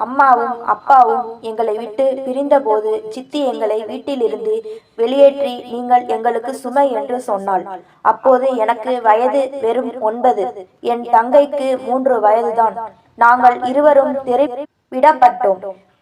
அம்மாவும் அப்பாவும் எங்களை விட்டு பிரிந்தபோது சித்தி எங்களை வீட்டிலிருந்து வெளியேற்றி நீங்கள் எங்களுக்கு சுமை என்று சொன்னாள். அப்போது எனக்கு வயது வெறும் 9. என் தங்கைக்கு 3 வயதுதான். நாங்கள் இருவரும் தெரு விடப்பட்டோம்.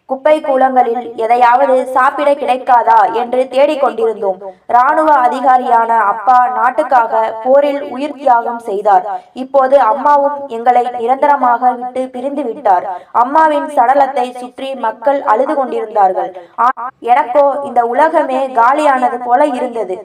குப்பை கூலங்களில் எதையாவது சாப்பிட கிடைக்காதா என்று தேடிக்கொண்டிருந்தோம். இராணுவ அதிகாரியான அப்பா நாட்டுக்காக போரில் உயிர் தியாகம் செய்தார். இப்போது அம்மாவும் எங்களை நிரந்தரமாக விட்டு பிரிந்து விட்டார். அம்மாவின் சடலத்தை சுற்றி மக்கள் அழுது கொண்டிருந்தார்கள். எனக்கோ இந்த உலகமே காலியானது போல இருந்தது.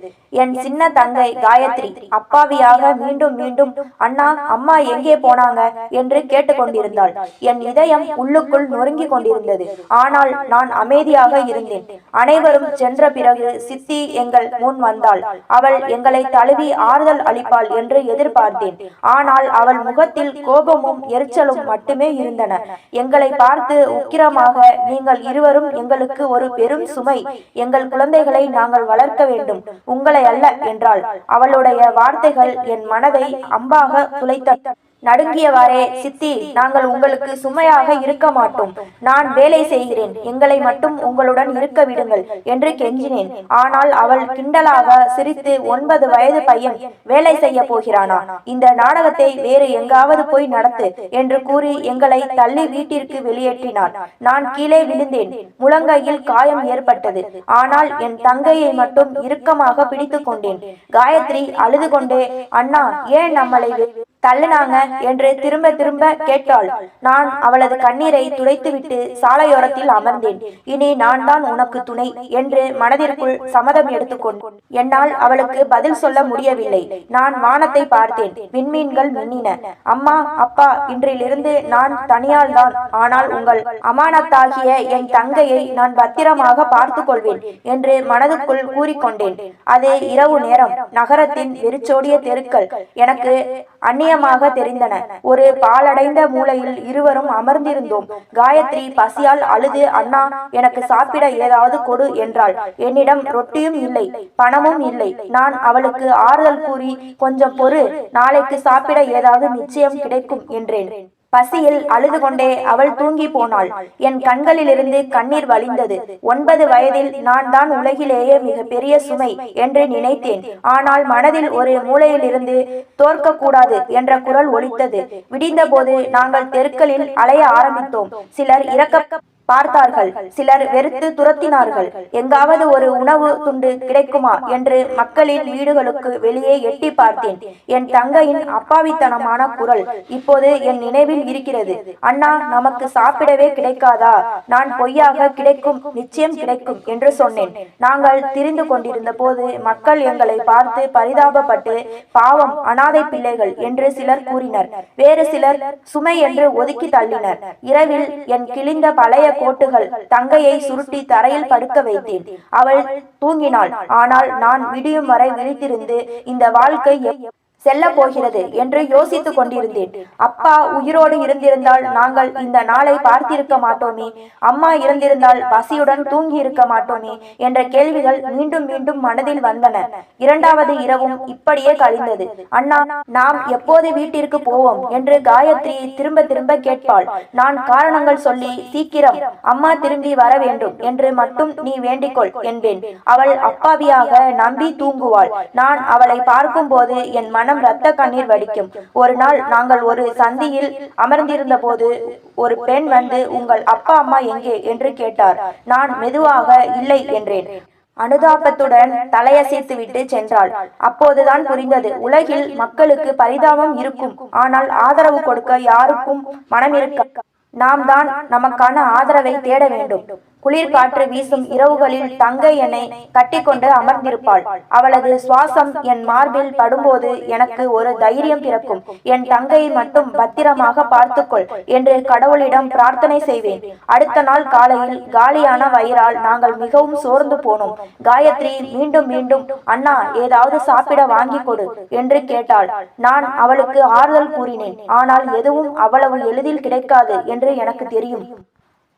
என் சின்ன தங்கை காயத்ரி அப்பாவியாக மீண்டும் மீண்டும் அண்ணா அம்மா எங்கே போனாங்க என்று கேட்டுக்கொண்டிருந்தாள். என் இதயம் உள்ளுக்குள் நொறுங்கிக் கொண்டிருந்தது. ஆனால் நான் அமைதியாக இருந்தேன். அனைவரும் சென்ற பிறகு சித்தி எங்கள் முன் வந்தாள். அவள் எங்களை தழுவி ஆறுதல் அளிப்பாள் என்று எதிர்பார்த்தேன். ஆனால் அவள் முகத்தில் கோபமும் எரிச்சலும் மட்டுமே இருந்தன. எங்களை பார்த்து உக்கிரமாக, நீங்கள் இருவரும் எங்களுக்கு ஒரு பெரும் சுமை. எங்கள் குழந்தைகளை நாங்கள் வளர்க்க வேண்டும், உங்களை அல்ல என்றாள். அவளுடைய வார்த்தைகள் என் மனதை அம்பாக துளைத்த. நடுங்கியவாறே, சித்தி, நாங்கள் உங்களுக்கு சுமையாக இருக்க மாட்டோம். நான் வேலை செய்கிறேன், எங்களை மட்டும் உங்களுடன் இருக்க விடுங்கள் என்று கெஞ்சினேன். ஆனால் அவள் கிண்டலாக சிரித்து, 9 வயது பையன் வேலை செய்ய போகிறானா? இந்த நாடகத்தை வேறு எங்காவது போய் நடத்து என்று கூறி எங்களை தள்ளி வீட்டிற்கு வெளியேற்றினாள். நான் கீழே விழுந்தேன். முழங்கையில் காயம் ஏற்பட்டது. ஆனால் என் தங்கையை மட்டும் இறுக்கமாக பிடித்து கொண்டேன். காயத்ரி அழுது கொண்டே, அண்ணா ஏன் நம்மளை தள்ளுனாங்க என்று திரும்ப திரும்ப கேட்டாள். நான் அவளது கண்ணீரை துடைத்துவிட்டு சாலையோரத்தில் அமர்ந்தேன். இனி நான் தான் உனக்கு துணை என்று மனதிற்குள் சம்மதம் எடுத்துக்கொண்டேன். என்னால் அவளுக்கு பதில் சொல்ல முடியவில்லை. நான் வானத்தை பார்த்தேன். விண்மீன்கள் மின்னின. அம்மா, அப்பா, இன்றிலிருந்து நான் தனியால் தான். ஆனால் உங்கள் அமானத்தாகிய என் தங்கையை நான் பத்திரமாக பார்த்து கொள்வேன் என்று மனதுக்குள் கூறிக்கொண்டேன். அது இரவு நேரம். நகரத்தின் வெறிச்சோடிய தெருக்கள் எனக்கு அந்நியமாக தெரிந்தன. ஒரு பாலடைந்த மூலையில் இருவரும் அமர்ந்திருந்தோம். காயத்ரி பசியால் அழுது, அண்ணா, எனக்கு சாப்பிட ஏதாவது கொடு என்றாள். என்னிடம் ரொட்டியும் இல்லை, பணமும் இல்லை. நான் அவளுக்கு ஆறுதல் கூறி, கொஞ்சம் பொறு, நாளைக்கு சாப்பிட ஏதாவது நிச்சயம் கிடைக்கும் என்றேன். பசியில் அழுது கொண்டே அவள் தூங்கி போனாள். என் கண்களிலிருந்து கண்ணீர் வழிந்தது. 9 வயதில் நான் தான் உலகிலேயே மிக பெரிய சுமை என்று நினைத்தேன். ஆனால் மனதில் ஒரு மூலையில் இருந்து தோற்கக்கூடாது என்ற குரல் ஒலித்தது. விடிந்தபோது நாங்கள் தெருக்களில் அலைய ஆரம்பித்தோம். சிலர் இறக்க பார்த்தார்கள், சிலர் வெறுத்து துரத்தினார்கள். எங்காவது ஒரு உணவு துண்டு கிடைக்குமா என்று மக்களின் வீடுகளுக்கு வெளியே எட்டி பார்த்தேன். என் தங்கையின் அப்பாவித்தனமான குரல் இப்போது என் நினைவில் இருக்கிறது. அண்ணா, நமக்கு சாப்பிடவே கிடைக்காதா? நான் பொய்யாக, கிடைக்கும், நிச்சயம் கிடைக்கும் என்று சொன்னேன். நாங்கள் திரிந்து கொண்டிருந்த போது மக்கள் எங்களை பார்த்து பரிதாபப்பட்டு, பாவம், அனாதை பிள்ளைகள் என்று சிலர் கூறினர். வேறு சிலர் சுமை என்று ஒதுக்கி தள்ளினர். இரவில் என் கிழிந்த பழைய கோட்டுகள் தங்கையை சுருட்டி தரையில் படுக்க வைத்தேன். அவள் தூங்கினாள். ஆனால் நான் விடியும் வரை விழித்திருந்து இந்த வாழ்க்கை செல்ல போகிறது என்று யோசித்துக் கொண்டிருந்தேன். அப்பா உயிரோடு இருந்திருந்தால் நாங்கள் இந்த நாளை பார்த்திருக்க மாட்டோமே. அம்மா இருந்திருந்தால் பசியுடன் தூங்கி இருக்க மாட்டோமே என்ற கேள்விகள் மீண்டும் மீண்டும் மனதில் வந்தன. 2வது இரவும் இப்படியே கழிந்தது. அண்ணா, நாம் எப்போது வீட்டிற்கு போவோம் என்று காயத்ரி திரும்ப திரும்ப கேட்பாள். நான் காரணங்கள் சொல்லி, சீக்கிரம் அம்மா திரும்பி வர வேண்டும் என்று மட்டும் நீ வேண்டிக்கொள் என்பேன். அவள் அப்பாவியாக நம்பி தூங்குவாள். நான் அவளை பார்க்கும் போது என் மனம் ரத்த கண்ணீர் வடிக்கும். ஒரு நாள் நாங்கள் ஒரு சந்தியில் அமர்ந்திருந்த போது ஒரு பெண் வந்து, உங்கள் அப்பா அம்மா எங்கே என்று கேட்டார். நான் மெதுவாக இல்லை என்றேன். அனுதாபத்துடன் தலையசைத்து விட்டு சென்றாள். அப்போதுதான் புரிந்தது, உலகில் மக்களுக்கு பரிதாபம் இருக்கும், ஆனால் ஆதரவு கொடுக்க யாருக்கும் மனம் இருக்க. நாம் தான் நமக்கான ஆதரவை தேட வேண்டும். குளிர் காற்று வீசும் இரவுகளில் தங்கை என்னை கட்டிக்கொண்டு அமர்ந்திருப்பாள். அவளது சுவாசம் என் மார்பில் படும்போது எனக்கு ஒரு தைரியம் பிறக்கும். என் தங்கையை மட்டும் பத்திரமாக பார்த்துக்கொள் என்று கடவுளிடம் பிரார்த்தனை செய்வேன். அடுத்த நாள் காலையில் காலியான வயிறால் நாங்கள் மிகவும் சோர்ந்து போனோம். காயத்ரி மீண்டும் மீண்டும், அண்ணா, ஏதாவது சாப்பிட வாங்கி கொடு என்று கேட்டாள். நான் அவளுக்கு ஆறுதல் கூறினேன். ஆனால் எதுவும் அவ்வளவு எளிதில் கிடைக்காது என்று எனக்கு தெரியும்.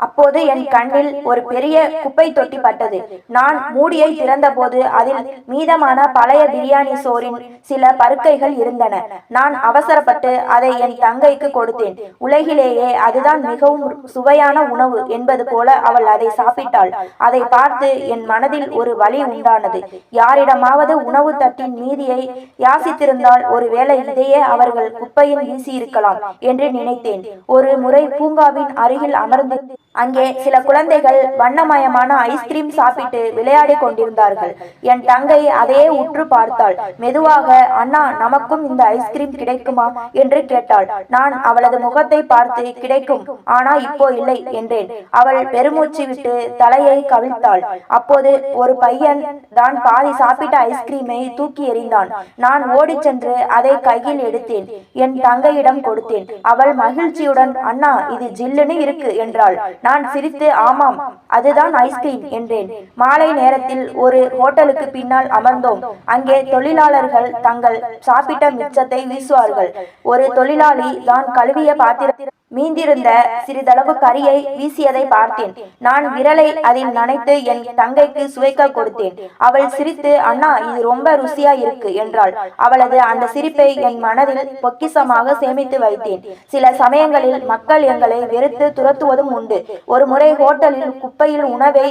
அப்போது என் கண்ணில் ஒரு பெரிய குப்பை தொட்டி பட்டது. நான் மூடியை திறந்தபோது அதில் மீதமான பழைய பிரியாணி சோறின் சில பருக்கைகள் இருந்தன. நான் அவசரப்பட்டு அதை என் தங்கைக்கு கொடுத்தேன். உலகிலேயே அதுதான் மிகவும் சுவையான உணவு என்பது போல அவள் அதை சாப்பிட்டாள். அதை பார்த்து என் மனதில் ஒரு வலி உண்டானது. யாரிடமாவது உணவு தட்டின் மீதியை யாசித்திருந்தால் ஒருவேளை இதையே அவர்கள் குப்பையில் வீசியிருக்கலாம் என்று நினைத்தேன். ஒரு முறை பூங்காவின் அருகில் அமர்ந்து அங்கே சில குழந்தைகள் வண்ணமயமான ஐஸ்கிரீம் சாப்பிட்டு விளையாடி கொண்டிருந்தார்கள். என் தங்கை அதையே உற்று பார்த்தாள். மெதுவாக, அண்ணா, நமக்கும் இந்த ஐஸ்கிரீம் கிடைக்குமா என்று கேட்டாள். நான் அவளது முகத்தை பார்த்து, கிடைக்கும், ஆனா இப்போ இல்லை என்றேன். அவள் பெருமூச்சு விட்டு தலையை கவிழ்த்தாள். அப்போது ஒரு பையன் தான் பாதி சாப்பிட்ட ஐஸ்கிரீமை தூக்கி எறிந்தான். நான் ஓடி சென்று அதை கையில் எடுத்தேன். என் தங்கையிடம் கொடுத்தேன். அவள் மகிழ்ச்சியுடன், அண்ணா, இது ஜில்லுன்னு இருக்கு என்றாள். நான் சிரித்து, ஆமாம், அதுதான் ஐஸ்கிரீம் என்றேன். மாலை நேரத்தில் ஒரு ஹோட்டலுக்கு பின்னால் அமர்ந்தோம். அங்கே தொழிலாளர்கள் தங்கள் சாப்பிட்ட மிச்சத்தை வீசுவார்கள். ஒரு தொழிலாளி தான் கழுவிய பாத்திரத்தில் மீந்திருந்த சிறிதளவு கறியை வீசியதை பார்த்தேன். நான் விரலை அதில் நனைத்து என் தங்கைக்கு சுவைக்க கொடுத்தேன். அவள் சிரித்து, அண்ணா, இது ரொம்ப ருசியா இருக்கு என்றாள். அவளது அந்த சிரிப்பை என் மனதில் பொக்கிசமாக சேமித்து வைத்தேன். சில சமயங்களில் மக்கள் எங்களை வெறுத்து துரத்துவதும் உண்டு. ஒரு முறை ஹோட்டலில் குப்பையில் உணவை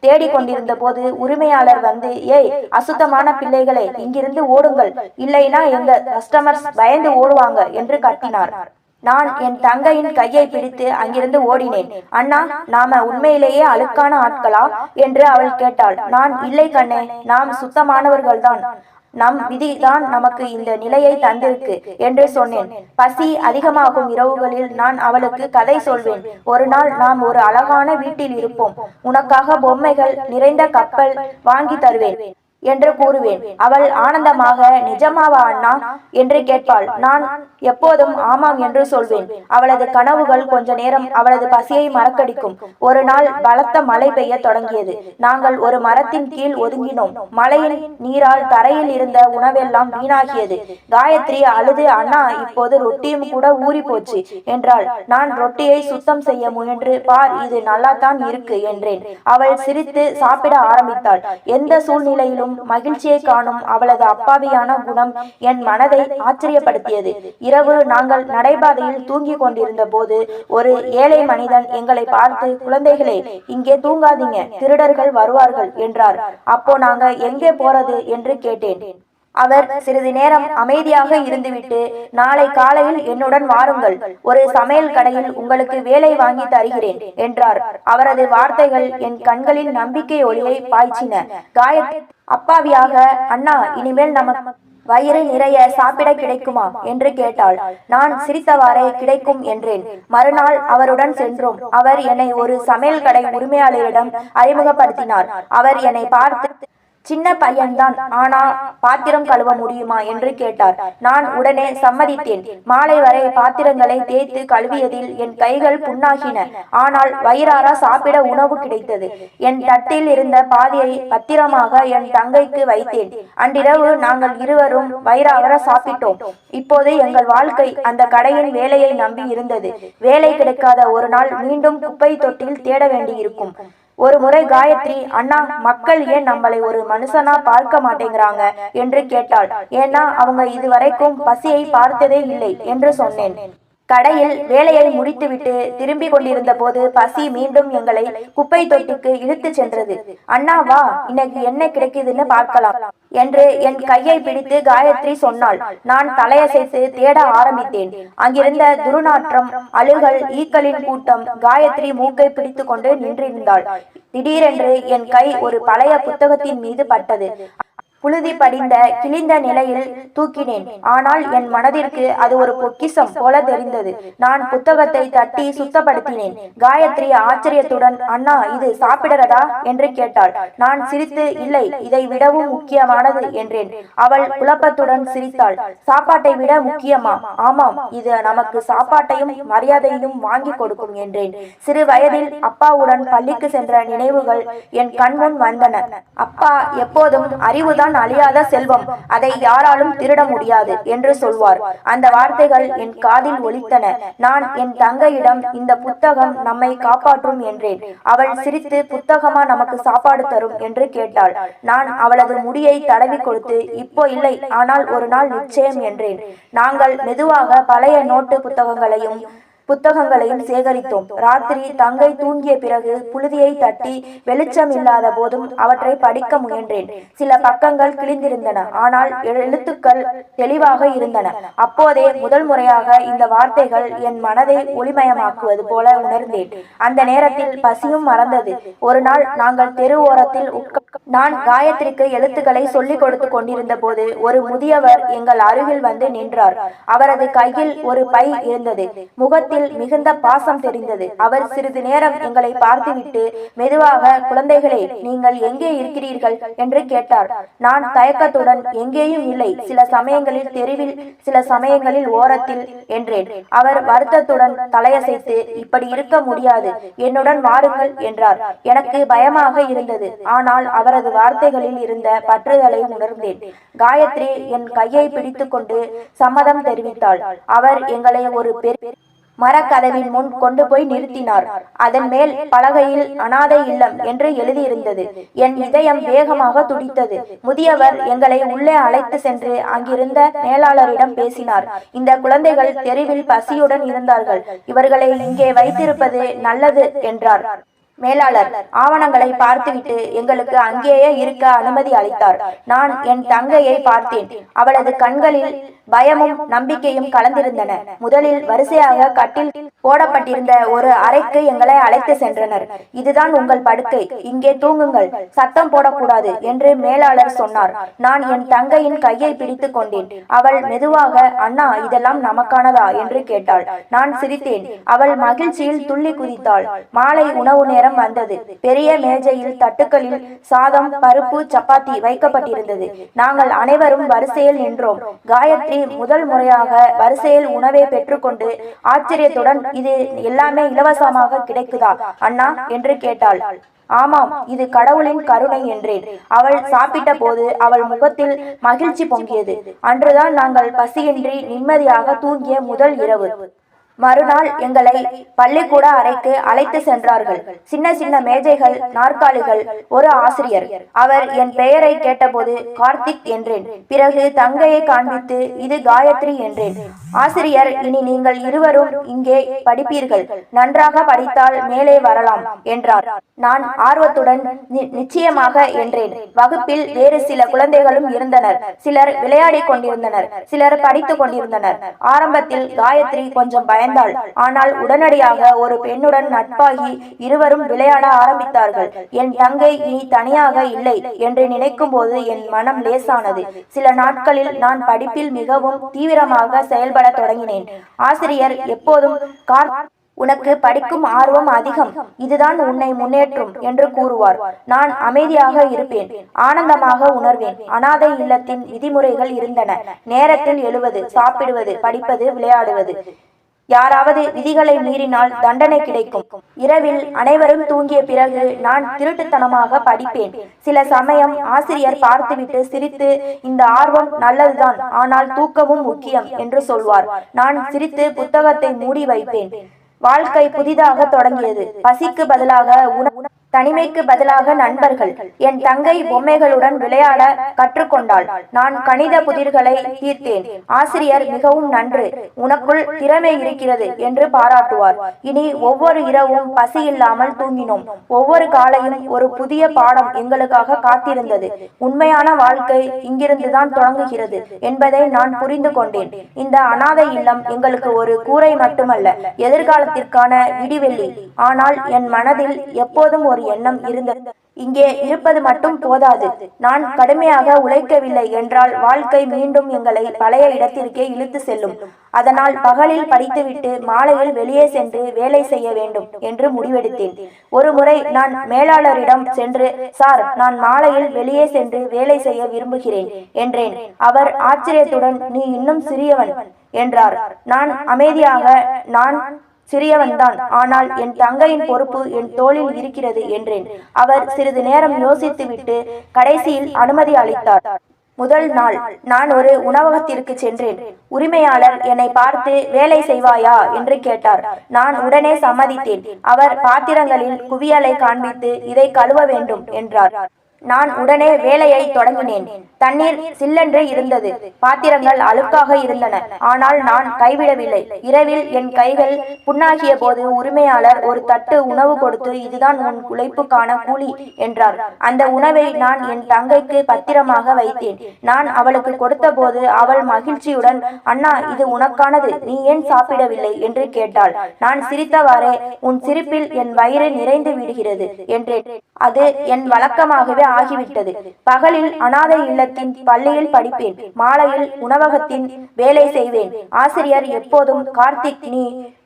தேடிக்கொண்டிருந்த போது உரிமையாளர் வந்து, ஏய் அசுத்தமான பிள்ளைகளை, இங்கிருந்து ஓடுங்கள், இல்லைனா எங்க கஸ்டமர்ஸ் பயந்து ஓடுவாங்க என்று கத்தினார். நான் என் தங்கையின் கையை பிடித்து அங்கிருந்து ஓடினேன். அண்ணா, நாம உண்மையிலேயே அழுக்கான ஆட்களா என்று அவள் கேட்டாள். நான், இல்லை கண்ணே, நாம் சுத்தமானவர்கள்தான், நம் விதிதான் நமக்கு இந்த நிலையை தந்திருக்கு என்று சொன்னேன். பசி அதிகமாகும் இரவுகளில் நான் அவளுக்கு கதை சொல்வேன். ஒரு நாள் நாம் ஒரு அழகான வீட்டில் இருப்போம், உனக்காக பொம்மைகள் நிறைந்த கப்பல் வாங்கி தருவேன் என்று கூறுவேன். அவள் ஆனந்தமாக, நிஜமாவா அண்ணா என்று கேட்பாள். நான் எப்போதும் ஆமாம் என்று சொல்வேன். அவளது கனவுகள் கொஞ்ச நேரம் அவளது பசியை மறக்கடிக்கும். ஒரு நாள் பலத்த மழை பெய்ய தொடங்கியது. நாங்கள் ஒரு மரத்தின் கீழ் ஒதுங்கினோம். மழையின் நீரால் தரையில் இருந்த உணவெல்லாம் வீணாகியது. காயத்ரி அழுது, அண்ணா, இப்போது ரொட்டியும் கூட ஊறி போச்சு என்றாள். நான் ரொட்டியை சுத்தம் செய்ய முயன்று, பார், இது நல்லாத்தான் இருக்கு என்றேன். அவள் சிரித்து சாப்பிட ஆரம்பித்தாள். எந்த சூழ்நிலையிலும் மகிழ்ச்சியை காணும் அவளது அப்பாவியான குணம் என் மனதை ஆச்சரியப்படுத்தியது. இரவு நாங்கள் நடைபாதையில் தூங்கிக் கொண்டிருந்த போது ஒரு ஏழை மனிதன் எங்களை பார்த்து, குழந்தைகளே, இங்கே தூங்காதீங்க, திருடர்கள் வருவார்கள் என்றார். அப்போ நாங்க எங்கே போறது என்று கேட்டேன். அவர் சிறிது நேரம் அமைதியாக இருந்துவிட்டு, நாளை காலையில் என்னுடன் வாருங்கள், ஒரு சமையல் கடையில் உங்களுக்கு வேலை வாங்கி தருகிறேன் என்றார். அவரது வார்த்தைகள் என் கண்களில் நம்பிக்கை ஒளியை பாய்ச்சின. காயத்ரி அப்பாவியாக, அண்ணா, இனிமேல் நமக்கு வயிறு நிறைய சாப்பிட கிடைக்குமா என்று கேட்டாள். நான் சிரித்தவாறே, கிடைக்கும் என்றேன். மறுநாள் அவருடன் சென்றோம். அவர் என்னை ஒரு சமையல் கடை உரிமையாளரிடம் அறிமுகப்படுத்தினார். அவர் என்னை பார்த்து, சின்ன பையன்தான், ஆனா பாத்திரம் கழுவ முடியுமா என்று கேட்டார். நான் உடனே சம்மதித்தேன். மாலை வரை பாத்திரங்களை தேய்த்து கழுவியதில் என் கைகள் புண்ணாகின. ஆனால் வயிறார சாப்பிட உணவு கிடைத்தது. என் தட்டில் இருந்த பாதியை பத்திரமாக என் தங்கைக்கு வைத்தேன். அன்றிரவு நாங்கள் இருவரும் வயிறார சாப்பிட்டோம். இப்போது எங்கள் வாழ்க்கை அந்த கடையின் வேலையை நம்பி இருந்தது. வேலை கிடைக்காத ஒரு நாள் மீண்டும் குப்பை தொட்டில் தேட வேண்டியிருக்கும். ஒரு முறை காயத்ரி, அண்ணா, மக்கள் ஏன் நம்மளை ஒரு மனுஷனா பார்க்க மாட்டேங்கிறாங்க என்று கேட்டாள். ஏன்னா அவங்க இதுவரைக்கும் பசியை பார்த்ததே இல்லை என்று சொன்னேன். கடையில் வேலையை முடித்துவிட்டு திரும்பி கொண்டிருந்த போது பசி மீண்டும் எங்களை குப்பை தொட்டிக்கு இழுத்து சென்றது. அண்ணா, வா, இன்னைக்கு என்ன கிடைக்குதுன்னு பார்க்கலாம் என்று என் கையை பிடித்து காயத்ரி சொன்னாள். நான் தலையசைத்து தேட ஆரம்பித்தேன். அங்கிருந்த துர்நாற்றம், அழுகல், ஈக்களின் கூட்டம். காயத்ரி மூக்கை பிடித்து கொண்டு நின்றிருந்தாள். திடீரென்று என் கை ஒரு பழைய புத்தகத்தின் மீது பட்டது. புழுதி படிந்த கிழிந்த நிலையில் தூக்கினேன். ஆனால் என் மனதிற்கு அது ஒரு பொக்கிஷம் போல தெரிந்தது. நான் புத்தகத்தை தட்டி சுத்தப்படுத்தினேன். காயத்ரி ஆச்சரியத்துடன், அண்ணா, இது சாப்பிடுறதா என்று கேட்டாள். நான் சிரித்து, இல்லை, இதை விடவும் முக்கியமானது என்றேன். அவள் குழப்பத்துடன் சிரித்தாள். சாப்பாட்டை விட முக்கியமா? ஆமாம், இது நமக்கு சாப்பாட்டையும் மரியாதையும் வாங்கி கொடுக்கும் என்றேன். சிறு வயதில் அப்பாவுடன் பள்ளிக்கு சென்ற நினைவுகள் என் கண்முன் வந்தன. அப்பா எப்போதும் அறிவுதான் அதுதான் அழியாத செல்வம், அதை யாராலும் திருட முடியாது என்று சொல்வார். அந்த வார்த்தைகள் என் காதில் ஒலித்தன. நான் என் தங்கையிடம், இந்த புத்தகம் நம்மை காப்பாற்றும் என்றேன். அவள் சிரித்து, புத்தகமா நமக்கு சாப்பாடு தரும் என்று கேட்டாள். நான் அவளது முடியை தடவி கொடுத்து, இப்போ இல்லை, ஆனால் ஒரு நாள் நிச்சயம் என்றேன். நாங்கள் மெதுவாக பழைய நோட்டு புத்தகங்களையும் சேகரித்தோம். ராத்திரி தங்கை தூங்கிய பிறகு புழுதியை தட்டி வெளிச்சம் இல்லாத போதும் அவற்றை படிக்க முயன்றேன். சில பக்கங்கள் கிழிந்திருந்தன, ஆனால் எழுத்துக்கள் தெளிவாக இருந்தன. அப்போதே முதல் முறையாக இந்த வார்த்தைகள் என் மனதை ஒளிமயமாக்குவது போல உணர்ந்தேன். அந்த நேரத்தில் பசியும் மறந்தது. ஒரு நாள் நாங்கள் தெரு ஓரத்தில் நான் காயத்ரிக்கு எழுத்துக்களை சொல்லிக் கொடுத்து கொண்டிருந்த போது ஒரு முதியவர் எங்கள் அருகில் வந்து நின்றார். அவரது கையில் ஒரு பை இருந்தது. முகத்தில் மிகுந்த பாசம் தெரிந்தது. அவர் சிறிது நேரம் எங்களை பார்த்துவிட்டு மெதுவாக, குழந்தைகளே, நீங்கள் எங்கே இருக்கிறீர்கள் என்று கேட்டார். நான் தயக்கத்துடன், எங்கேயும் இல்லை, சில சமயங்களில் தெருவில், சில சமயங்களில் ஓரத்தில் என்றேன். அவர் வருத்தத்துடன் தலையசைத்து, இப்படி இருக்க முடியாது, என்னுடன் வாருங்கள் என்றார். எனக்கு பயமாக இருந்தது, ஆனால் அவரது வார்த்தைகளில் இருந்த பற்றுதலை உணர்ந்தேன். காயத்ரி என் கையை பிடித்து கொண்டு சம்மதம் தெரிவித்தாள். அவர் எங்களை ஒரு மரக்கதவின் முன் கொண்டு போய் நிறுத்தினார். அதன் மேல் பலகையில் அனாதை இல்லம் என்று எழுதியிருந்தது. என் இதயம் வேகமாக துடித்தது. முதியவர் எங்களை உள்ளே அழைத்து சென்று அங்கிருந்த மேலாளரிடம் பேசினார். இந்த குழந்தைகள் தெருவில் பசியுடன் இருந்தார்கள், இவர்களை இங்கே வைத்திருப்பது நல்லது என்றார். மேலாளர் ஆவணங்களை பார்த்துவிட்டு எங்களுக்கு அங்கேயே இருக்க அனுமதி அளித்தார். நான் என் தங்கையை பார்த்தேன். அவளது கண்களில் பயமும் நம்பிக்கையும் கலந்திருந்தன. முதலில் வரிசையாக கட்டில் போடப்பட்டிருந்த ஒரு அறைக்கு எங்களை அழைத்து சென்றனர். இதுதான் உங்கள் படுக்கை, இங்கே தூங்குங்கள், சத்தம் போடக்கூடாது என்று மேலாளர் சொன்னார். நான் என் தங்கையின் கையை பிடித்து கொண்டேன். அவள் மெதுவாக, அண்ணா, இதெல்லாம் நமக்கானதா என்று கேட்டாள். நான் சிரித்தேன். அவள் மகிழ்ச்சியில் துள்ளி குதித்தாள். மாலை உணவு நேரம் வந்தது. பெரிய மேஜையில் தட்டுக்களில் சாதம், பருப்பு, சப்பாத்தி வைக்கப்பட்டிருந்தது. நாங்கள் அனைவரும் வரிசையில் நின்றோம். காயத்ரி முதல் முறையாக வரிசையில் உணவை பெற்றுக்கொண்டு ஆச்சரியத்துடன், இது எல்லாமே இலவசமாக கிடைக்குதா அண்ணா என்று கேட்டாள். ஆமாம், இது கடவுளின் கருணை என்றேன். அவள் சாப்பிட்ட போது அவள் முகத்தில் மகிழ்ச்சி பொங்கியது. அன்றுதான் நாங்கள் பசியின்றி நிம்மதியாக தூங்கிய முதல் இரவு. மறுநாள் எங்களை பள்ளிக்கூட அறைக்கு அழைத்து சென்றார்கள். சின்ன சின்ன மேஜைகள், நாற்காலிகள், ஒரு ஆசிரியர். அவர் என் பெயரை கேட்டபோது கார்த்திக் என்றேன். பிறகு தங்கையை காண்பித்து, இது காயத்ரி என்றேன். ஆசிரியர், இனி நீங்கள் இருவரும் இங்கே படிப்பீர்கள், நன்றாக படித்தால் மேலே வரலாம் என்றார். நான் ஆர்வத்துடன் நிச்சயமாக என்றேன். வகுப்பில் வேறு சில குழந்தைகளும் இருந்தனர். சிலர் விளையாடி கொண்டிருந்தனர், சிலர் படித்துக் கொண்டிருந்தனர். ஆரம்பத்தில் காயத்ரி கொஞ்சம் பயந்தாள். ஆனால் உடனடியாக ஒரு பெண்ணுடன் நட்பாகி இருவரும் விளையாட ஆரம்பித்தார்கள். என் தங்கை இனி தனியாக இல்லை என்று நினைக்கும் போது என் மனம் லேசானது. சில நாட்களில் நான் படிப்பில் மிகவும் தீவிரமாக செயல்பட தொடங்கினேன். ஆசிரியர் எப்போதும் உனக்கு படிக்கும் ஆர்வம் அதிகம், இதுதான் உன்னை முன்னேற்றும் என்று கூறுவார். நான் அமைதியாக இருப்பேன், ஆனந்தமாக உணர்வேன். அனாதை இல்லத்தின் விதிமுறைகள் இருந்தன. நேரத்தில் எழுவது, சாப்பிடுவது, படிப்பது, விளையாடுவது. யாராவது விதிகளை மீறினால் தண்டனை கிடைக்கும். இரவில் அனைவரும் தூங்கிய பிறகு நான் திருட்டுத்தனமாக படிப்பேன். சில சமயம் ஆசிரியர் பார்த்துவிட்டு சிரித்து, இந்த ஆர்வம் நல்லதுதான், ஆனால் தூக்கமும் முக்கியம் என்று சொல்வார். நான் சிரித்து புத்தகத்தை மூடி வைப்பேன். வாழ்க்கை புதிதாக தொடங்கியது. பசிக்கு பதிலாக தனிமைக்கு பதிலாக நண்பர்கள். என் தங்கை பொம்மைகளுடன் விளையாட கற்றுக்கொண்டாள். நான் கணித புதிர்களை தீர்த்தேன். ஆசிரியர், மிகவும் நன்று, உனக்குள் திறமை இருக்கிறது என்று பாராட்டுவார். இனி ஒவ்வொரு இரவும் பசி இல்லாமல் தூங்கினோம். ஒவ்வொரு காலையும் ஒரு புதிய பாடம் எங்களுக்காக காத்திருந்தது. உண்மையான வாழ்க்கை இங்கிருந்துதான் தொடங்குகிறது என்பதை நான் புரிந்து கொண்டேன். இந்த அனாதை இல்லம் எங்களுக்கு ஒரு கூரை மட்டுமல்ல, எதிர்காலத்திற்கான விடிவெள்ளி. ஆனால் என் மனதில் எப்போதும் ஒரு எண்ணம் இருந்தது. இங்கே இருப்பது மட்டும் போதாது. நான் கடுமையாக உழைக்கவில்லை என்றால் வாழ்க்கை மீண்டும் எங்களை பழைய இடத்திற்கே இழுத்து செல்லும். அதனால் பகலில் படித்துவிட்டு மாலையில் வெளியே சென்று வேலை செய்ய வேண்டும் என்று முடிவெடுத்தேன். ஒரு முறை நான் மேலாளரிடம் சென்று, சார், நான் மாலையில் வெளியே சென்று வேலை செய்ய விரும்புகிறேன் என்றேன். அவர் ஆச்சரியத்துடன், நீ இன்னும் சிறியவன் என்றார். நான் அமைதியாக, நான் சிறியவன்தான், ஆனால் என் தங்கையின் பொறுப்பு என் தோளில் இருக்கிறது என்றேன். அவர் சிறிது நேரம் யோசித்துவிட்டு கடைசியில் அனுமதி அளித்தார். முதல் நாள் நான் ஒரு உணவகத்திற்கு சென்றேன். உரிமையாளர் என்னை பார்த்து வேலை செய்வாயா என்று கேட்டார். நான் உடனே சம்மதித்தேன். அவர் பாத்திரங்களின் குவியலை காண்பித்து இதை கழுவ வேண்டும் என்றார். நான் உடனே வேலையை தொடங்கினேன். தண்ணீர் சில்லென்று இருந்தது. பாத்திரங்கள் அழுக்காக இருந்தன. ஆனால் நான் கைவிடவில்லை. இரவில் என் கைகள் புண்ணாகிய போது உரிமையாளர் ஒரு தட்டு உணவு கொடுத்து, இதுதான் உன் உழைப்புக்கான கூலி என்றார். அந்த உணவை நான் என் தங்கைக்கு பத்திரமாக வைத்தேன். நான் அவளுக்கு கொடுத்த போது அவள் மகிழ்ச்சியுடன், அண்ணா, இது உனக்கானது, நீ ஏன் சாப்பிடவில்லை என்று கேட்டாள். நான் சிரித்தவாறே, உன் சிரிப்பில் என் வயிறு நிறைந்து விடுகிறது என்றேன். அது என் வழக்கமாகவே ஆகிவிட்டது. பகலில் அனாதை இல்லத்தின் பள்ளியில் படிப்பேன். மாலையில் உணவகத்தின் வேலை செய்வேன். ஆசிரியர் எப்போதும், கார்த்திக், நீ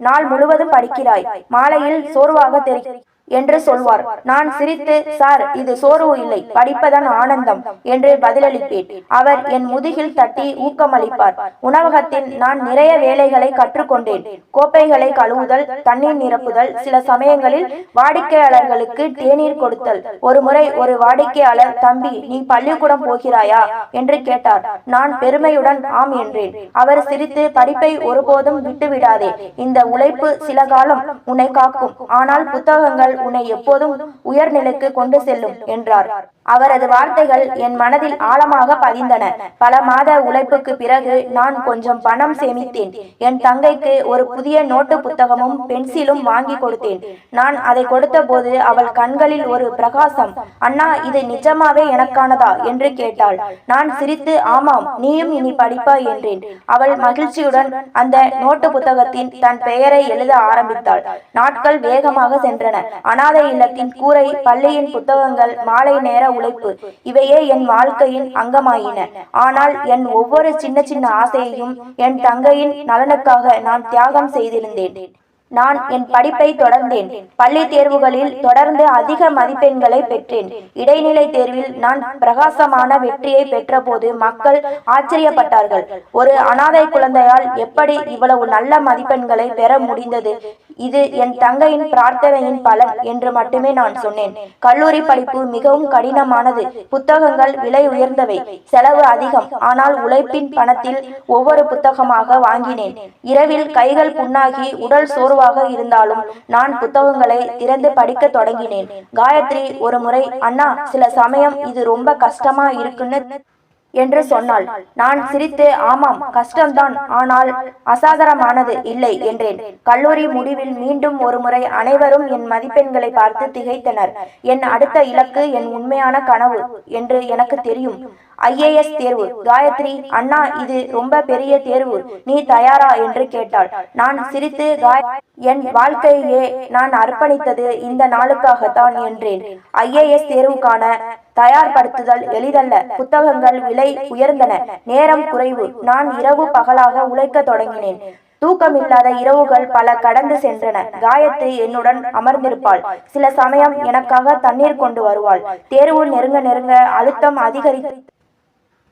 நாள் முழுவதும் படிக்கிறாய், மாலையில் சோர்வாக தெரிகிறது என்று சொல்வார். நான் சிரித்து, சார், இது சோர்வு இல்லை, படிப்பதன் ஆனந்தம் என்று பதிலளிப்பேன். அவர் என் முதுகில் தட்டி ஊக்கமளிப்பார். உணவகத்தில் நான் நிறைய வேலைகளை கற்றுக்கொண்டேன். கோப்பைகளை கழுவுதல், தண்ணீர் நிரப்புதல், சில சமயங்களில் வாடிக்கையாளர்களுக்கு தேநீர் கொடுத்தல். ஒரு முறை ஒரு வாடிக்கையாளர், தம்பி, நீ பள்ளிக்கூடம் போகிறாயா என்று கேட்டார். நான் பெருமையுடன் ஆம் என்றேன். அவர் சிரித்து, படிப்பை ஒருபோதும் விட்டுவிடாதே, இந்த உழைப்பு சில காலம் உன்னை காக்கும், ஆனால் புத்தகங்கள் உன்னை எப்போதும் உயர்நிலைக்கு கொண்டு செல்லும் என்றார். அவரது வார்த்தைகள் என் மனதில் ஆழமாக பதிந்தன. பல மாத உழைப்புக்கு பிறகு நான் கொஞ்சம் பணம் சேமித்தேன். என் தங்கைக்கு ஒரு புதிய நோட்டு புத்தகமும் பென்சிலும் வாங்கி கொடுத்தேன். நான் அதை கொடுத்த போது அவள் கண்களில் ஒரு பிரகாசம். அண்ணா, இது நிஜமாவே எனக்கானதா என்று கேட்டாள். நான் சிரித்து, ஆமாம், நீயும் இனி படிப்பாய் என்றேன். அவள் மகிழ்ச்சியுடன் அந்த நோட்டு புத்தகத்தின் தன் பெயரை எழுத ஆரம்பித்தாள். நாட்கள் வேகமாக சென்றன. அனாதை இல்லத்தின் கூரை, பள்ளியின் புத்தகங்கள், மாலை நேர உழைப்பு, இவையே என் வாழ்க்கையின் அங்கமாயின. ஆனால் என் ஒவ்வொரு சின்ன சின்ன ஆசையையும் என் தங்கையின் நலனுக்காக நான் தியாகம் செய்திருந்தேன். நான் என் படிப்பை தொடர்ந்தேன். பள்ளி தேர்வுகளில் தொடர்ந்து அதிக மதிப்பெண்களை பெற்றேன். இடைநிலை தேர்வில் நான் பிரகாசமான வெற்றியை பெற்ற போது மக்கள் ஆச்சரியப்பட்டார்கள். ஒரு அனாதை குழந்தையால் எப்படி இவ்வளவு நல்ல மதிப்பெண்களை பெற முடிந்தது? இது என் தங்கையின் பிரார்த்தனையின் பலன் என்று மட்டுமே நான் சொன்னேன். கல்லூரி படிப்பு மிகவும் கடினமானது. புத்தகங்கள் விலை உயர்ந்தவை, செலவு அதிகம். ஆனால் உழைப்பின் பணத்தில் ஒவ்வொரு புத்தகமாக வாங்கினேன். இரவில் கைகள் புண்ணாகி உடல் சோர்வாக இருந்தாலும் நான் புத்தகங்களை திறந்து படிக்க தொடங்கினேன். காயத்ரி ஒரு முறை, அண்ணா, சில சமயம் இது ரொம்ப கஷ்டமா இருக்குன்னு என்று சொன்னாள். நான் சிரித்து, ஆமாம், கஷ்டம்தான், ஆனால் அசாதாரணமானது இல்லை என்றேன். கல்லூரி முடிவில் மீண்டும் ஒரு முறை அனைவரும் என் மதிப்பெண்களை பார்த்து திகைத்தனர். என் அடுத்த இலக்கு என் உண்மையான கனவு என்று எனக்கு தெரியும், IAS தேர்வு. காயத்ரி, அண்ணா, இது ரொம்ப பெரிய தேர்வு, நீ தயாரா என்று கேட்டாள். நான் சிரித்து, என் வாழ்க்கையே நான் அர்ப்பணித்தது இந்த நாளுக்காகத்தான் என்றேன். IAS தேர்வுக்கான தயார்படுத்துதல் எளிதல்ல. புத்தகங்கள் விலை உயர்ந்தன, நேரம் குறைவு. நான் இரவு பகலாக உழைக்க தொடங்கினேன். தூக்கமில்லாத இரவுகள் பல கடந்து சென்றன. காயத்ரி என்னுடன் அமர்ந்திருப்பாள். சில சமயம் எனக்காக தண்ணீர் கொண்டு வருவாள். தேர்வு நெருங்க நெருங்க அழுத்தம் அதிகரித்து,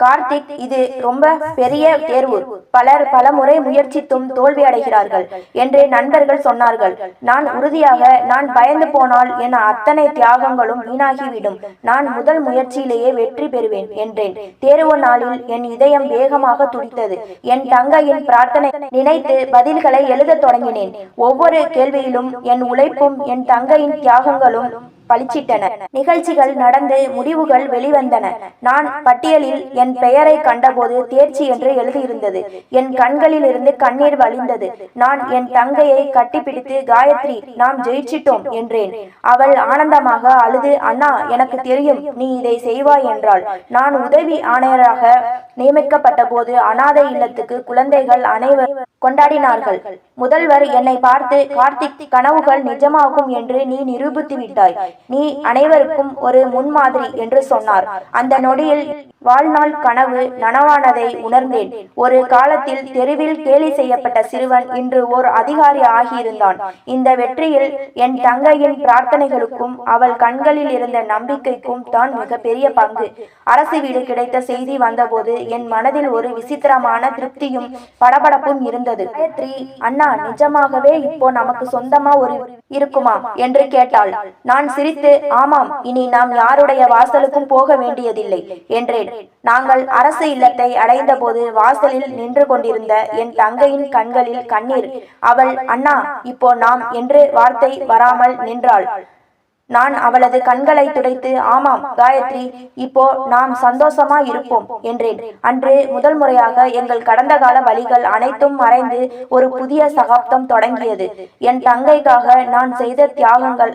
கார்த்திக், இது ரொம்ப பெரிய தேர்வு, பலர் பல முறை முயற்சித்தும் தோல்வி அடைகிறார்கள் என்று நண்பர்கள் சொன்னார்கள். நான் உறுதியாக, நான் பயந்து போனால் என் அத்தனை தியாகங்களும் வீணாகிவிடும், நான் முதல் முயற்சியிலேயே வெற்றி பெறுவேன் என்றேன். தேர்வு நாளில் என் இதயம் வேகமாக துடித்தது. என் தங்கையின் பிரார்த்தனை நினைத்து பதில்களை எழுத தொடங்கினேன். ஒவ்வொரு கேள்வியிலும் என் உழைப்பும் என் தங்கையின் தியாகங்களும் பளிச்சிட்டன. நிகழ்ச்சிகள் நடந்து முடிவுகள் வெளிவந்தன. நான் பட்டியலில் என் பெயரை கண்டபோது தேர்ச்சி என்று எழுதியிருந்தது. என் கண்களில் இருந்து கண்ணீர் வழிந்தது. நான் என் தங்கையை கட்டிப்பிடித்து, காயத்ரி, நாம் ஜெயிச்சிட்டோம் என்றேன். அவள் ஆனந்தமாக அழுது, அண்ணா, எனக்கு தெரியும், நீ இதை செய்வாய் என்றாள். நான் உதவி ஆணையராக நியமிக்கப்பட்ட போது அனாதை இல்லத்துக்கு குழந்தைகள் அனைவரும் கொண்டாடினார்கள். முதல்வர் என்னை பார்த்து, கார்த்திக், கனவுகள் நிஜமாகும் என்று நீ நிரூபித்து விட்டாய். நீ அனைவருக்கும் ஒரு முன்மாதிரி என்று சொன்னார். அந்த நொடியில் வாழ்நாள் கனவு நனவானதை உணர்ந்தேன். ஒரு காலத்தில் தெருவில் கேலி செய்யப்பட்ட சிறுவன் இன்று ஓர் அதிகாரி ஆகியிருந்தான். இந்த வெற்றியில் என் தங்கையின் பிரார்த்தனைகளுக்கும் அவள் கண்களில் இருந்த நம்பிக்கைக்கும் தான் மிகப்பெரிய பங்கு. அரசு வீடு கிடைத்த செய்தி வந்தபோது என் மனதில் ஒரு விசித்திரமான திருப்தியும் படபடப்பும் இருந்தது. காயத்ரி, அண்ணா நிஜமாகவே இப்போ நமக்கு சொந்தமா ஒரு இருக்குமா என்று கேட்டாள். நான் சிரித்து, ஆமாம், இனி நாம் யாருடைய வாசலுக்கும் போக வேண்டியதில்லை என்றேன். நாங்கள் அரசு இல்லத்தை அடைந்த போது வாசலில் நின்று கொண்டிருந்த என் தங்கையின் கண்களில் கண்ணீர். அவள், அண்ணா, இப்போ நாம் என்று வார்த்தை வராமல் நின்றாள். நான் அவளது கண்களை துடைத்து, ஆமாம் காயத்ரி, இப்போ நாம் சந்தோஷமா இருப்போம் என்றேன். அன்று முதல் முறையாக எங்கள் கடந்த கால வழிகள் அனைத்தும் மறைந்து ஒரு புதிய சகாப்தம் தொடங்கியது. என் தங்கைக்காக நான் செய்த தியாகங்கள்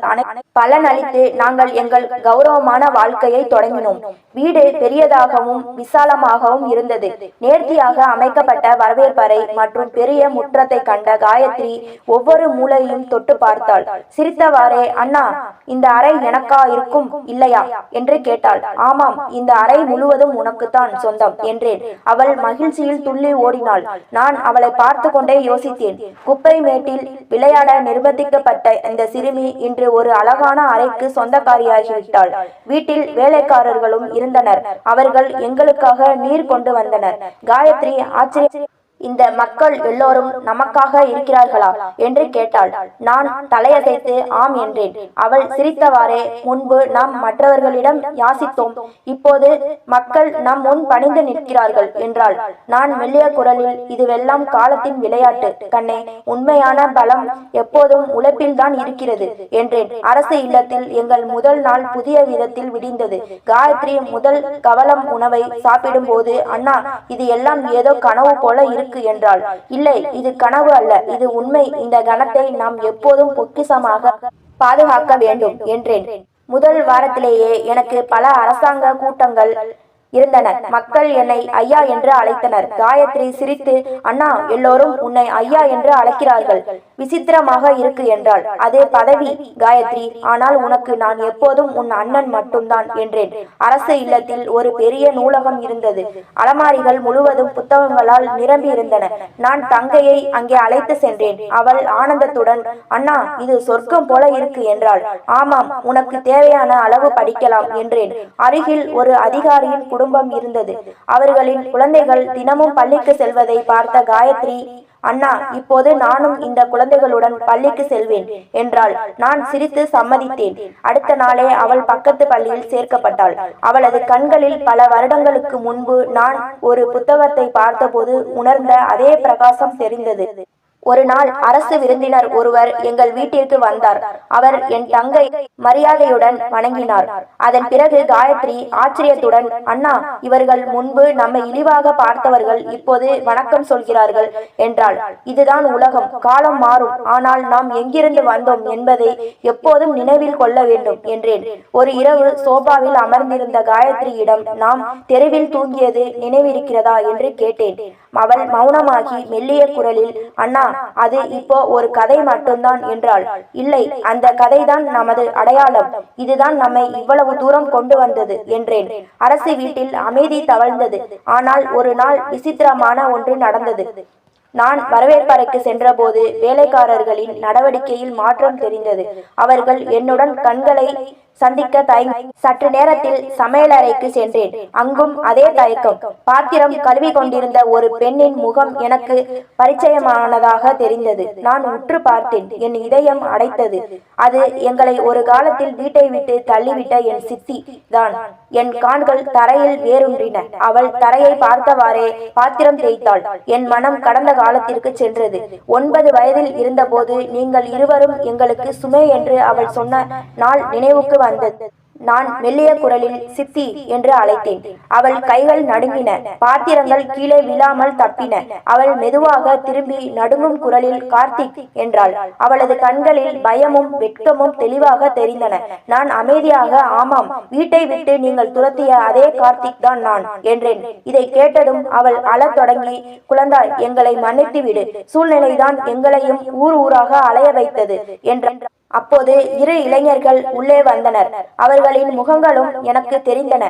பலனளித்து நாங்கள் எங்கள் கௌரவமான வாழ்க்கையை தொடங்கினோம். வீடு பெரியதாகவும் விசாலமாகவும் இருந்தது. நேர்த்தியாக அமைக்கப்பட்ட வரவேற்பறை மற்றும் பெரிய முற்றத்தை கண்ட காயத்ரி ஒவ்வொரு மூலையும் தொட்டு பார்த்தாள். சிரித்தவாறே, அண்ணா, இந்த அறை எனக்கா இருக்கும் இல்லையா என்று கேட்டாள். ஆமாம், இந்த அறை முழுவதும் உனக்குத்தான் சொந்தம் என்றேன். அவள் மகிழ்ச்சியில் துள்ளி ஓடினாள். நான் அவளை பார்த்து கொண்டே யோசித்தேன். குப்பை மேட்டில் விளையாட நிர்பந்திக்கப்பட்ட இந்த சிறுமி இன்று ஒரு அழகான அறைக்கு சொந்தக்காரியாகிவிட்டாள். வீட்டில் வேலைக்காரர்களும் இருந்தனர். அவர்கள் எங்களுக்காக நீர் கொண்டு வந்தனர். காயத்ரி ஆச்சரிய, இந்த மக்கள் எல்லோரும் நமக்காக இருக்கிறார்களா என்று கேட்டாள். நான் தலையசைத்து ஆம் என்றேன். அவள் சிரித்தவாறே, முன்பு நாம் மற்றவர்களிடம் யாசித்தோம், இப்போது மக்கள் நம் முன் பணிந்து நிற்கிறார்கள் என்றாள். நான் மெல்லிய குரலில், இதுவெல்லாம் காலத்தின் விளையாட்டு கண்ணே, உண்மையான பலம் எப்போதும் உழைப்பில்தான் இருக்கிறது என்றேன். அரசு இல்லத்தில் எங்கள் முதல் நாள் புதிய விதத்தில் விடிந்தது. காயத்ரி முதல் கவலம் உணவை சாப்பிடும் போது, அண்ணா, இது எல்லாம் ஏதோ கனவு போல இருக்கு என்றாள். இல்லை, இது கனவு அல்ல, இது உண்மை. இந்த கணத்தை நாம் எப்போதும் பொக்கிஷமாக பாதுகாக்க வேண்டும் என்றேன். முதல் வாரத்திலேயே எனக்கு பல அரசாங்க கூட்டங்கள் இருந்தன. மக்கள் என்னை ஐயா என்று அழைத்தனர். காயத்ரி சிரித்து, அண்ணா, எல்லோரும் உன்னை ஐயா என்று அழைக்கிறார்கள், விசித்திரமாக இருக்கு என்றாள். அதே பதவி காயத்ரி, ஆனால் உனக்கு நான் எப்போதும் உன் அண்ணன் மட்டும்தான் என்றேன். அரசு இல்லத்தில் ஒரு பெரிய நூலகம் இருந்தது. அலமாரிகள் முழுவதும் புத்தகங்களால் நிரம்பி இருந்தன. நான் தங்கையை அங்கே அழைத்து சென்றேன். அவள் ஆனந்தத்துடன், அண்ணா, இது சொர்க்கம் போல இருக்கு என்றாள். ஆமாம், உனக்கு தேவையான அளவு படிக்கலாம் என்றேன். அருகில் ஒரு அதிகாரியின் குடும்பம் இருந்தது. அவர்களின் குழந்தைகள் தினமும் பள்ளிக்கு செல்வதை பார்த்த காயத்ரி, அண்ணா, இப்போது நானும் இந்த குழந்தைகளுடன் பள்ளிக்கு செல்வேன் என்றாள். நான் சிரித்து சம்மதித்தேன். அடுத்த நாளே அவள் பக்கத்து பள்ளியில் சேர்க்கப்பட்டாள். அவளது கண்களில் பல வருடங்களுக்கு முன்பு நான் ஒரு புத்தகத்தை பார்த்தபோது உணர்ந்த அதே பிரகாசம் தெரிந்தது. ஒரு நாள் அரசு விருந்தினர் ஒருவர் எங்கள் வீட்டிற்கு வந்தார். அவர் என் தங்கை மரியாதையுடன் வணங்கினார். அதன் பிறகு காயத்ரி ஆச்சரியத்துடன், அண்ணா, இவர்கள் முன்பு நம்மை இழிவாக பார்த்தவர்கள் இப்போது வணக்கம் சொல்கிறார்கள் என்றாள். இதுதான் உலகம். காலம் மாறும், ஆனால் நாம் எங்கிருந்து வந்தோம் என்பதை எப்போதும் நினைவில் கொள்ள வேண்டும் என்றேன். ஒரு இரவு சோபாவில் அமர்ந்திருந்த காயத்ரியிடம் நாம் தெருவில் தூங்கியது நினைவிருக்கிறதா என்று கேட்டேன். அவள் மௌனமாகி மெல்லிய குரலில், அண்ணா, அது இப்போ ஒரு கதை மட்டும்தான் என்றாள். இல்லை, அந்த கதைதான் நமது அடையாளம். இதுதான் நம்மை இவ்வளவு தூரம் கொண்டு வந்தது என்றேன். அரசு வீட்டில் அமைதி தவழ்ந்தது. ஆனால் ஒரு நாள் விசித்திரமான ஒன்று நடந்தது. நான் வரவேற்பறைக்கு சென்றபோது வேலைக்காரர்களின் நடவடிக்கையில் மாற்றம் தெரிந்தது. அவர்கள் என்னுடன் கண்களை சந்திக்க தயங்கி சற்று நேரத்தில் சமையலறைக்கு சென்றேன். அங்கும் அதே தயக்கம். பாத்திரம் கழுவி கொண்டிருந்த ஒரு பெண்ணின் முகம் எனக்கு பரிச்சயமானதாக தெரிந்தது. நான் உற்று பார்த்தேன். என் இதயம் அடைத்தது. அது எங்களை ஒரு காலத்தில் வீட்டை விட்டு தள்ளிவிட்ட என் சித்தி தான். என் கால்கள் தரையில் வேரூன்றின. அவள் தரையை பார்த்தவாறே பாத்திரம் தேய்த்தாள். என் மனம் கடந்த காலத்திற்கு சென்றது. 9 வயதில் இருந்தபோது நீங்கள் இருவரும் எங்களுக்கு சுமை என்று அவள் சொன்ன நாள் நினைவுக்கு வந்தது. நான் மெல்லிய குரலில் சித்தி என்று அழைத்தேன். அவள் கைகள் நடுங்கின. பாத்திரங்கள் கீழே விழாமல் தப்பின. அவள் மெதுவாக திரும்பி நடுங்கும் குரலில் கார்த்திக் என்றாள். அவளது கண்களில் பயமும் வெட்கமும் தெளிவாக தெரிந்தன. நான் அமைதியாக, ஆமாம், வீட்டை விட்டு நீங்கள் துரத்திய அதே கார்த்திக் தான் நான் என்றேன். இதை கேட்டதும் அவள் அழத் தொடங்கி, குழந்தாய், எங்களை மன்னித்து விடு. சூழ்நிலைதான் எங்களையும் ஊர் ஊராக அலைய வைத்தது என்றாள். அப்போது இரு இளைஞர்கள் உள்ளே வந்தனர். அவர்களின் முகங்களும் எனக்கு தெரிந்தன.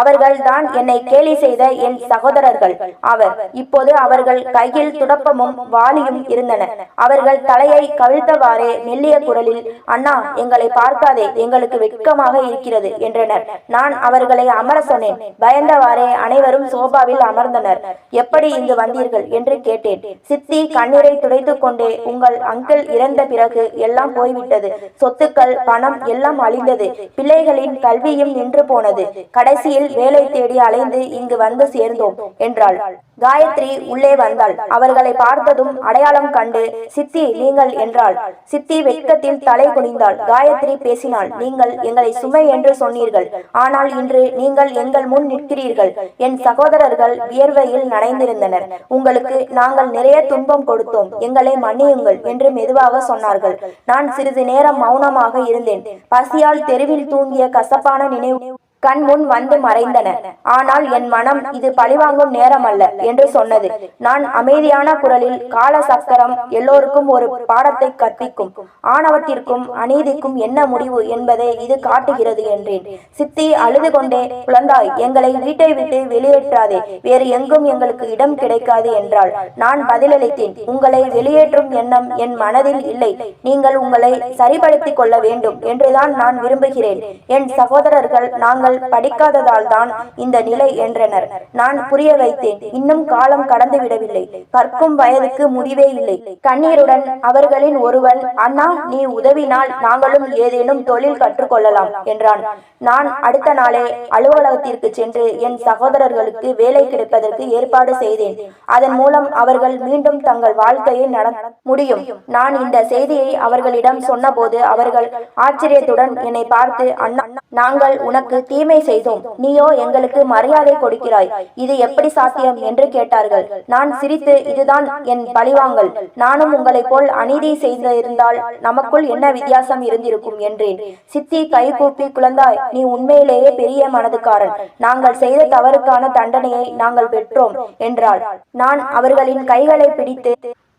அவர்கள் தான் என்னை கேலி செய்த என் சகோதரர்கள் அவர். இப்போது அவர்கள் கையில் துடப்பமும் வாளியும் இருந்தன. அவர்கள் தலையை கவிழ்த்தவாறே மெல்லிய குரலில், அண்ணா, எங்களை பார்க்காதே, எங்களுக்கு வெட்கமாக இருக்கிறது என்றனர். நான் அவர்களை அமர சொன்னேன். பயந்தவாறே அனைவரும் சோபாவில் அமர்ந்தனர். எப்படி இங்கு வந்தீர்கள் என்று கேட்டேன். சித்தி கண்ணீரை துடைத்துக் கொண்டே, உங்கள் அங்கிள் இறந்த பிறகு எல்லாம் போய்விட்டது. சொத்துக்கள், பணம் எல்லாம் அழிந்தது. பிள்ளைகளின் கல்வியும் நின்று போனது. கடைசியில் வேலை தேடி அலைந்து இங்கு வந்து சேர்ந்தோம் என்றாள். காயத்ரி உள்ளே வந்தாள். அவர்களை பார்த்ததும் அடையாளம் கண்டு, சித்தி நீங்கள் என்றாள். சித்தி வெட்கத்தில் தலை குனிந்தாள். காயத்ரி பேசினாள். நீங்கள் எங்களை சுமை என்று சொன்னீர்கள். ஆனால் இன்று நீங்கள் எங்கள் முன் நிற்கிறீர்கள். என் சகோதரர்கள் வியர்வையில் நனைந்திருந்தனர். உங்களுக்கு நாங்கள் நிறைய துன்பம் கொடுத்தோம், எங்களை மன்னியுங்கள் என்று மெதுவாக சொன்னார்கள். நான் சிறிது நேரம் மௌனமாக இருந்தேன். பசியால் தெருவில் தூங்கிய கசப்பான நினைவு கண் முன் வந்து மறைந்தன. ஆனால் என் மனம் இது பழிவாங்கும் நேரம் அல்ல என்று சொன்னது. நான் அமைதியான குரலில், கால சக்கரம் எல்லோருக்கும் ஒரு பாடத்தை கற்பிக்கும். ஆணவத்திற்கும் அநீதிக்கும் என்ன முடிவு என்பதை இது காட்டுகிறது என்றேன். சித்தி அழுது கொண்டே, குழந்தாய், எங்களை வீட்டை விட்டு வெளியேற்றாதே, வேறு எங்கும் எங்களுக்கு இடம் கிடைக்காது என்றாள். நான் பதிலளித்தேன். உங்களை வெளியேற்றும் எண்ணம் என் மனதில் இல்லை. நீங்கள் உங்களை சரிப்படுத்திக் கொள்ள வேண்டும் என்றுதான் நான் விரும்புகிறேன். என் சகோதரர்கள் நாங்கள் படிக்காததால் தான் இந்த நிலை என்றனர். நான் புரிய வைத்தேன். இன்னும் காலம் கடந்து விடவில்லை. கற்கும் வயதுக்கு முடிவே இல்லை. கண்ணீருடன் அவர்களின் ஒருவன், அண்ணா, நீ உதவினால் நாங்களும் ஏதேனும் தொழில் கற்றுக்கொள்ளலாம் என்றான். நான் அடுத்த நாளே அலுவலகத்திற்கு சென்று என் சகோதரர்களுக்கு வேலை கிடைப்பதற்கு ஏற்பாடு செய்தேன். அதன் மூலம் அவர்கள் மீண்டும் தங்கள் வாழ்க்கையை நடத்த முடியும். நான் இந்த செய்தியை அவர்களிடம் சொன்னபோது அவர்கள் ஆச்சரியத்துடன் என்னை பார்த்து, அண்ணா, நாங்கள் உனக்கு தீமை செய்தோம், நீயோ எங்களுக்கு மரியாதை கொடுக்கிறாய், இது எப்படி சாத்தியம் என்று கேட்டார்கள். நான் சிரித்து, இதுதான் என் பழிவாங்கல். நானும் உங்களைப் போல் அநீதி செய்திருந்தால் நமக்குள் என்ன வித்தியாசம் இருந்திருக்கும் என்றேன். சித்தி கைகூப்பி, குழந்தாய், நீ உண்மையிலேயே பெரிய மனதுக்காரன். நாங்கள் செய்த தவறுக்கான தண்டனையை நாங்கள் பெற்றோம் என்றாள். நான் அவர்களின் கைகளை பிடித்து,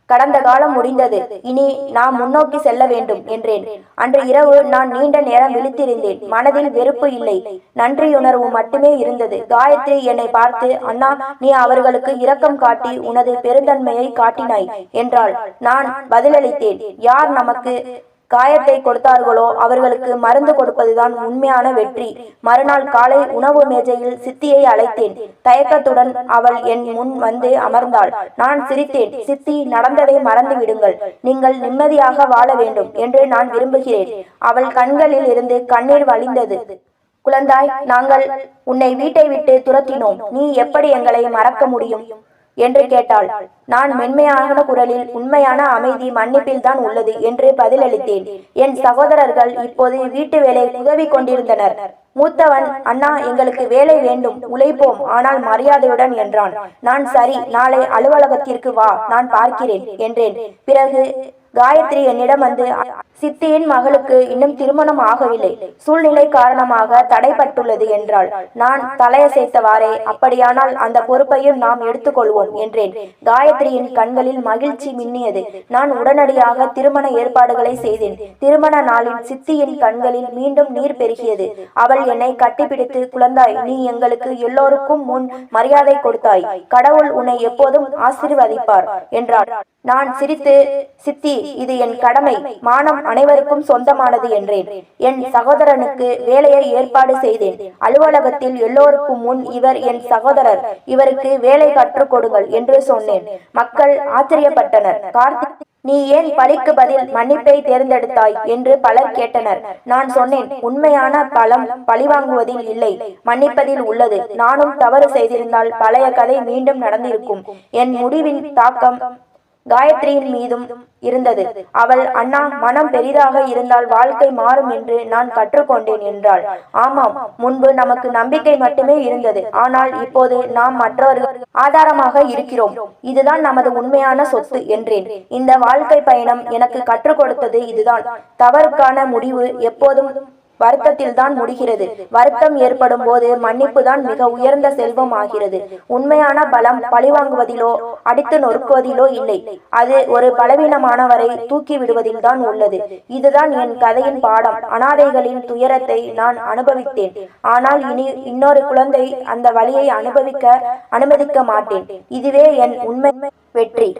கடந்த காலம் முடிந்தது, இனி நாம் முன்னோக்கி செல்ல வேண்டும் என்றேன். அன்று இரவு நான் நீண்ட நேரம் விழித்திருந்தேன். மனதில் வெறுப்பு இல்லை, நன்றியுணர்வு மட்டுமே இருந்தது. காயத்ரி என்னை பார்த்து, அண்ணா, நீ அவர்களுக்கு இரக்கம் காட்டி உனது பெருந்தன்மையை காட்டினாய் என்றாள். நான் பதிலளித்தேன், யார் நமக்கு காயத்தை கொடுத்தார்களோ அவர்களுக்கு மருந்து கொடுப்பதுதான் உண்மையான வெற்றி. மறுநாள் காலை உணவு மேஜையில் சித்தியை அழைத்தேன். தயக்கத்துடன் அவள் என் முன் வந்து அமர்ந்தாள். நான் சிரித்தேன். சித்தி, நடந்ததை மறந்து விடுங்கள். நீங்கள் நிம்மதியாக வாழ வேண்டும் என்று நான் விரும்புகிறேன். அவள் கண்களில் இருந்து கண்ணீர் வழிந்தது. குழந்தாய், நாங்கள் உன்னை வீட்டை விட்டு துரத்தினோம். நீ எப்படி எங்களை மறக்க முடியும் என்று கேட்டாள். நான் மென்மையான குரலில், உண்மையான அமைதி மன்னிப்பில் தான் உள்ளது என்று பதிலளித்தேன். என் சகோதரர்கள் இப்போது வீட்டு வேலை உதவி கொண்டிருந்தனர். மூத்தவன், அண்ணா, எங்களுக்கு வேலை வேண்டும், உழைப்போம், ஆனால் மரியாதையுடன் என்றான். நான் சரி, நாளை அலுவலகத்திற்கு வா, நான் பார்க்கிறேன் என்றேன். பிறகு காயத்ரி என்னிடம் வந்து, சித்தியின் மகளுக்கு இன்னும் திருமணம் ஆகவில்லை, சூழ்நிலை காரணமாக தடைப்பட்டுள்ளது என்றாள். நான் தலையசைத்தவாறே, அப்படியானால் அந்த பொறுப்பையும் நாம் எடுத்துக்கொள்வோம் என்றேன். காயத்ரியின் கண்களில் மகிழ்ச்சி மின்னியது. நான் உடனடியாக திருமண ஏற்பாடுகளை செய்தேன். திருமண நாளில் சித்தியின் கண்களில் மீண்டும் நீர் பெருகியது. அவள் என்னை கட்டிப்பிடித்து, குழந்தாய், நீ எங்களுக்கு எல்லோருக்கும் முன் மரியாதை கொடுத்தாய். கடவுள் உன்னை எப்போதும் ஆசீர்வதிப்பார் என்றாள். நான் சிரித்து, சித்தி, இது என் கடமை, மானம் அனைவருக்கும் சொந்தமானது என்றேன். என் சகோதரனுக்கு வேலையை ஏற்பாடு செய்தேன். அலுவலகத்தில் எல்லோருக்கும் முன், இவர் என் சகோதரர், இவருக்கு வேலை கற்றுக் கொடுங்கள் என்று சொன்னேன். மக்கள் ஆச்சரியப்பட்டனர். கார்த்திக், நீ ஏன் பழிக்கு பதில் மன்னிப்பை தேர்ந்தெடுத்தாய் என்று பலர் கேட்டனர். நான் சொன்னேன், உண்மையான பலம் பழிவாங்குவதில் இல்லை, மன்னிப்பதில் உள்ளது. நானும் தவறு செய்திருந்தால் பழைய கதை மீண்டும் நடந்திருக்கும். என் முடிவின் தாக்கம் காயத்ரியின் மீதும் இருந்தது. அவள், அண்ணா, மனம் பெரிதாக இருந்தால் வாழ்க்கை மாறும் என்று நான் கற்றுக்கொண்டேன் என்றாள். ஆமாம், முன்பு நமக்கு நம்பிக்கை மட்டுமே இருந்தது. ஆனால் இப்போது நாம் மற்றவர்கள் ஆதாரமாக இருக்கிறோம். இதுதான் நமது உண்மையான சொத்து என்றேன். இந்த வாழ்க்கை பயணம் எனக்கு கற்றுக் கொடுத்தது இதுதான். தவறுக்கான முடிவு எப்போதும் வருத்தத்தில் தான் முடிகிறது. வருத்தம் ஏற்படும் போது மன்னிப்பு தான் மிக உயர்ந்த செல்வம் ஆகிறது. உண்மையான பலம் பழிவாங்குவதிலோ அடித்து நொறுக்குவதிலோ இல்லை. அது ஒரு பலவீனமானவரை தூக்கி விடுவதில் தான் உள்ளது. இதுதான் என் கதையின் பாடம். அனாதைகளின் துயரத்தை நான் அனுபவித்தேன். ஆனால் இனி இன்னொரு குழந்தை அந்த வழியை அனுமதிக்க மாட்டேன். இதுவே என் உண்மை வெற்றி.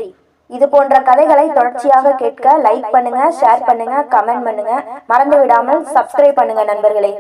இது போன்ற கதைகளை தொடர்ச்சியாக கேட்க லைக் பண்ணுங்க, ஷேர் பண்ணுங்க, கமெண்ட் பண்ணுங்க. மறந்து விடாமல் சப்ஸ்கிரைப் பண்ணுங்க நண்பர்களே.